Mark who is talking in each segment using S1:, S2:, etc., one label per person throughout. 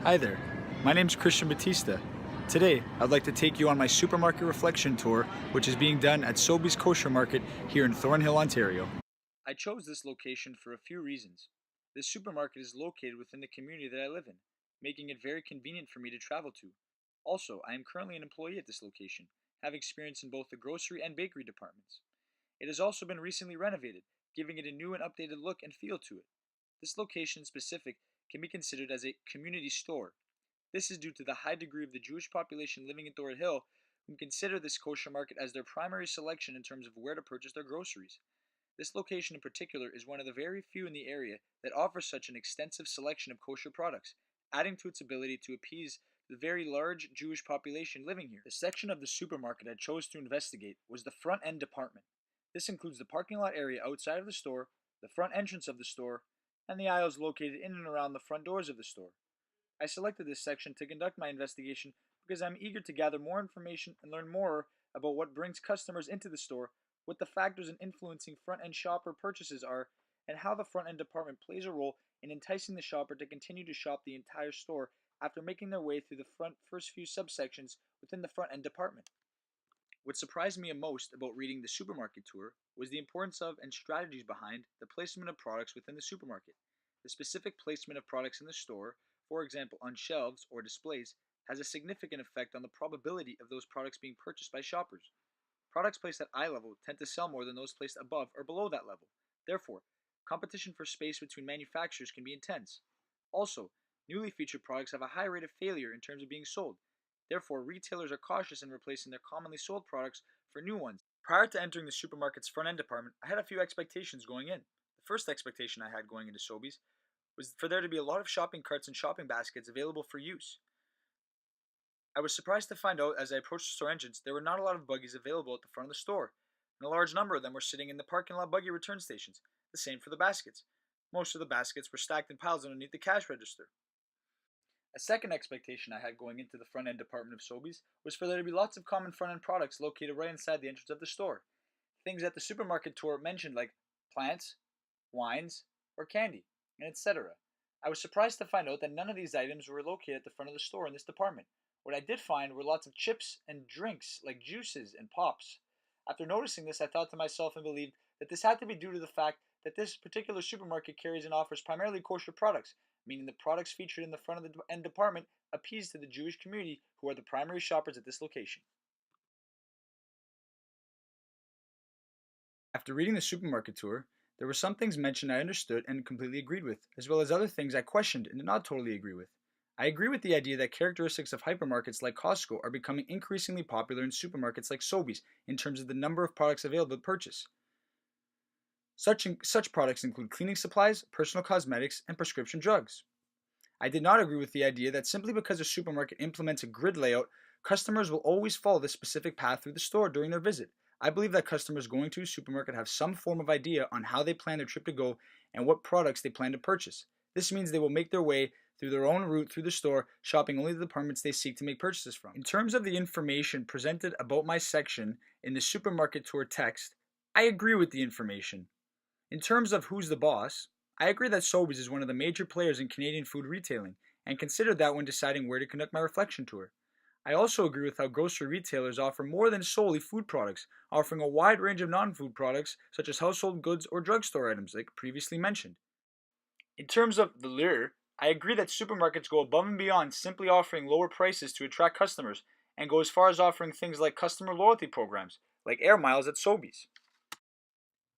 S1: Hi there, my name's Christian Battista. Today, I'd like to take you on my supermarket reflection tour, which is being done at Sobeys Kosher Market here in Thornhill, Ontario. I chose this location for a few reasons. This supermarket is located within the community that I live in, making it very convenient for me to travel to. Also, I am currently an employee at this location, having experience in both the grocery and bakery departments. It has also been recently renovated, giving it a new and updated look and feel to it. This location specific can be considered as a community store. This is due to the high degree of the Jewish population living in Thornhill who consider this kosher market as their primary selection in terms of where to purchase their groceries. This location in particular is one of the very few in the area that offers such an extensive selection of kosher products, adding to its ability to appease the very large Jewish population living here. The section of the supermarket I chose to investigate was the front end department. This includes the parking lot area outside of the store, the front entrance of the store, and the aisles located in and around the front doors of the store. I selected this section to conduct my investigation because I'm eager to gather more information and learn more about what brings customers into the store, what the factors in influencing front-end shopper purchases are, and how the front-end department plays a role in enticing the shopper to continue to shop the entire store after making their way through the first few subsections within the front-end department. What surprised me most about reading the supermarket tour was the importance of and strategies behind the placement of products within the supermarket. The specific placement of products in the store, for example on shelves or displays, has a significant effect on the probability of those products being purchased by shoppers. Products placed at eye level tend to sell more than those placed above or below that level. Therefore, competition for space between manufacturers can be intense. Also, newly featured products have a high rate of failure in terms of being sold. Therefore, retailers are cautious in replacing their commonly sold products for new ones. Prior to entering the supermarket's front-end department, I had a few expectations going in. The first expectation I had going into Sobeys was for there to be a lot of shopping carts and shopping baskets available for use. I was surprised to find out as I approached the store entrance there were not a lot of buggies available at the front of the store, and a large number of them were sitting in the parking lot buggy return stations. The same for the baskets. Most of the baskets were stacked in piles underneath the cash register. A second expectation I had going into the front-end department of Sobeys was for there to be lots of common front-end products located right inside the entrance of the store. Things that the supermarket tour mentioned like plants, wines, or candy, and etc. I was surprised to find out that none of these items were located at the front of the store in this department. What I did find were lots of chips and drinks like juices and pops. After noticing this, I thought to myself and believed that this had to be due to the fact that this particular supermarket carries and offers primarily kosher products, meaning the products featured in the front of the end department appease to the Jewish community who are the primary shoppers at this location. After reading the supermarket tour, there were some things mentioned I understood and completely agreed with, as well as other things I questioned and did not totally agree with. I agree with the idea that characteristics of hypermarkets like Costco are becoming increasingly popular in supermarkets like Sobeys in terms of the number of products available to purchase. Such products include cleaning supplies, personal cosmetics, and prescription drugs. I did not agree with the idea that simply because a supermarket implements a grid layout, customers will always follow this specific path through the store during their visit. I believe that customers going to a supermarket have some form of idea on how they plan their trip to go and what products they plan to purchase. This means they will make their way through their own route through the store, shopping only the departments they seek to make purchases from. In terms of the information presented about my section in the supermarket tour text, I agree with the information. In terms of who's the boss, I agree that Sobeys is one of the major players in Canadian food retailing, and considered that when deciding where to conduct my reflection tour. I also agree with how grocery retailers offer more than solely food products, offering a wide range of non-food products such as household goods or drugstore items like previously mentioned. In terms of the lure, I agree that supermarkets go above and beyond simply offering lower prices to attract customers and go as far as offering things like customer loyalty programs, like air miles at Sobeys.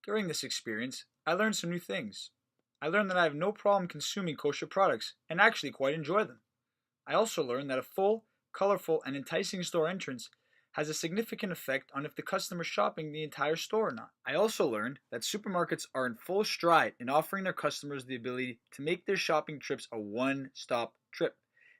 S1: During this experience, I learned some new things. I learned that I have no problem consuming kosher products and actually quite enjoy them. I also learned that a full, colorful, and enticing store entrance has a significant effect on if the customer is shopping the entire store or not. I also learned that supermarkets are in full stride in offering their customers the ability to make their shopping trips a one-stop trip.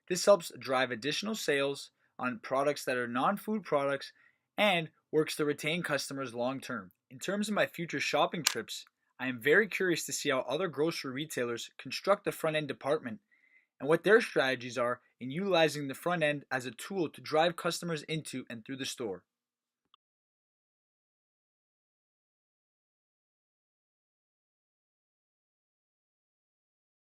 S1: This helps drive additional sales on products that are non-food products and works to retain customers long term. In terms of my future shopping trips, I am very curious to see how other grocery retailers construct the front end department and what their strategies are in utilizing the front end as a tool to drive customers into and through the store.